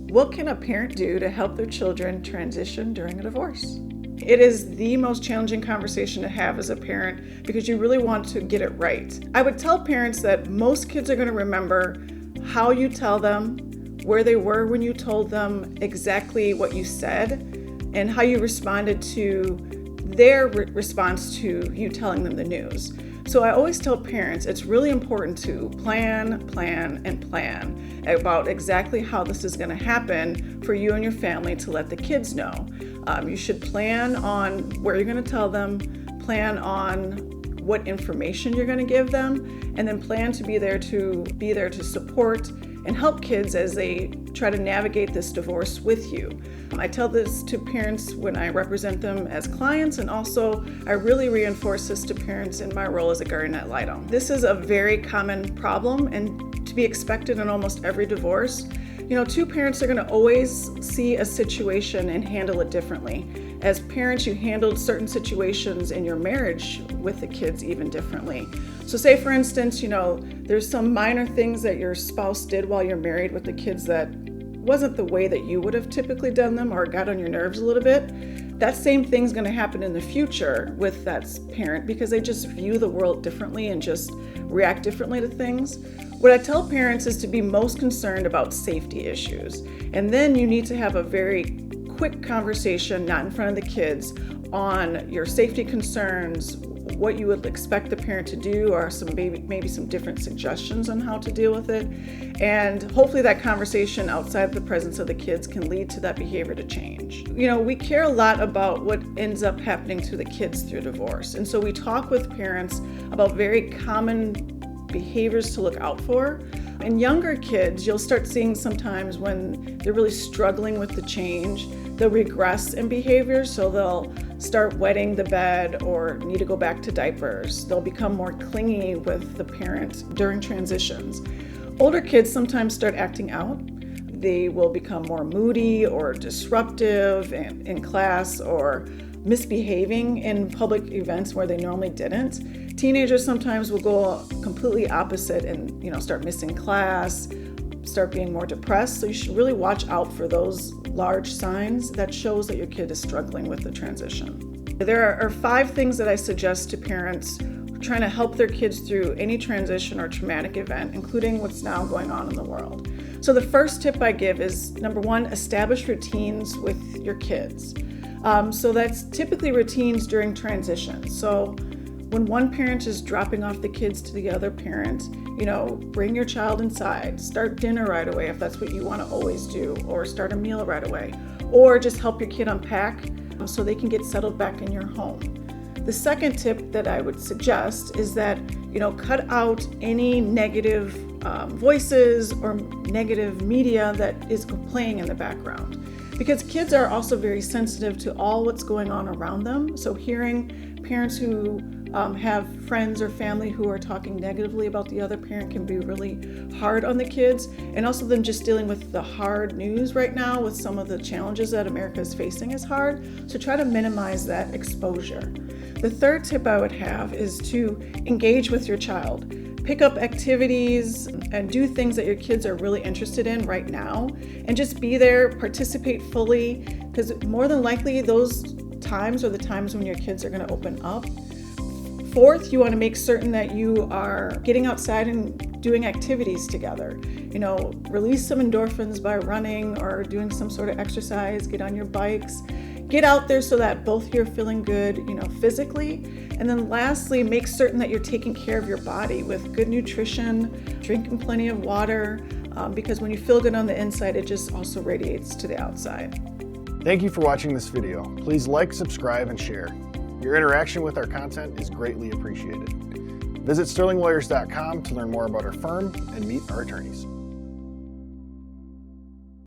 What can a parent do to help their children transition during a divorce? It is the most challenging conversation to have as a parent because you really want to get it right. I would tell parents that most kids are going to remember how you tell them, where they were when you told them, exactly what you said, and how you responded to their response to you telling them the news. So I always tell parents it's really important to plan about exactly how this is going to happen for you and your family to let the kids know. You should plan on where you're going to tell them, plan on what information you're going to give them, and then plan to be there to support and help kids as they try to navigate this divorce with you. I tell this to parents when I represent them as clients, and also I really reinforce this to parents in my role as a guardian ad litem. This is a very common problem and to be expected in almost every divorce. Two parents are going to always see a situation and handle it differently. As parents, you handled certain situations in your marriage with the kids even differently. So say, for instance, there's some minor things that your spouse did while you're married with the kids that wasn't the way that you would have typically done them or got on your nerves a little bit. That same thing's going to happen in the future with that parent because they just view the world differently and just react differently to things. What I tell parents is to be most concerned about safety issues. And then you need to have a very quick conversation, not in front of the kids, on your safety concerns, what you would expect the parent to do, or maybe some different suggestions on how to deal with it. And hopefully that conversation outside the presence of the kids can lead to that behavior to change. We care a lot about what ends up happening to the kids through divorce. And so we talk with parents about very common behaviors to look out for. In younger kids, you'll start seeing sometimes when they're really struggling with the change, they'll regress in behavior. So they'll start wetting the bed or need to go back to diapers. They'll become more clingy with the parent during transitions. Older kids sometimes start acting out. They will become more moody or disruptive in class or misbehaving in public events where they normally didn't. Teenagers sometimes will go completely opposite and start missing class, start being more depressed. So you should really watch out for those large signs that shows that your kid is struggling with the transition. There are 5 things that I suggest to parents trying to help their kids through any transition or traumatic event, including what's now going on in the world. So the first tip I give is, number 1, establish routines with your kids. So that's typically routines during transition. So when one parent is dropping off the kids to the other parent, bring your child inside, start dinner right away if that's what you want to always do, or start a meal right away, or just help your kid unpack so they can get settled back in your home. The second tip that I would suggest is that, cut out any negative voices or negative media that is playing in the background. Because kids are also very sensitive to all what's going on around them. So hearing parents who have friends or family who are talking negatively about the other parent can be really hard on the kids. And also them just dealing with the hard news right now with some of the challenges that America is facing is hard. So try to minimize that exposure. The third tip I would have is to engage with your child. Pick up activities and do things that your kids are really interested in right now, and just be there, participate fully, because more than likely those times are the times when your kids are going to open up. Fourth, you want to make certain that you are getting outside and doing activities together. Release some endorphins by running or doing some sort of exercise, get on your bikes. Get out there so that both of you are feeling good, physically. And then lastly, make certain that you're taking care of your body with good nutrition, drinking plenty of water, because when you feel good on the inside, it just also radiates to the outside. Thank you for watching this video. Please like, subscribe, and share. Your interaction with our content is greatly appreciated. Visit sterlinglawyers.com to learn more about our firm and meet our attorneys.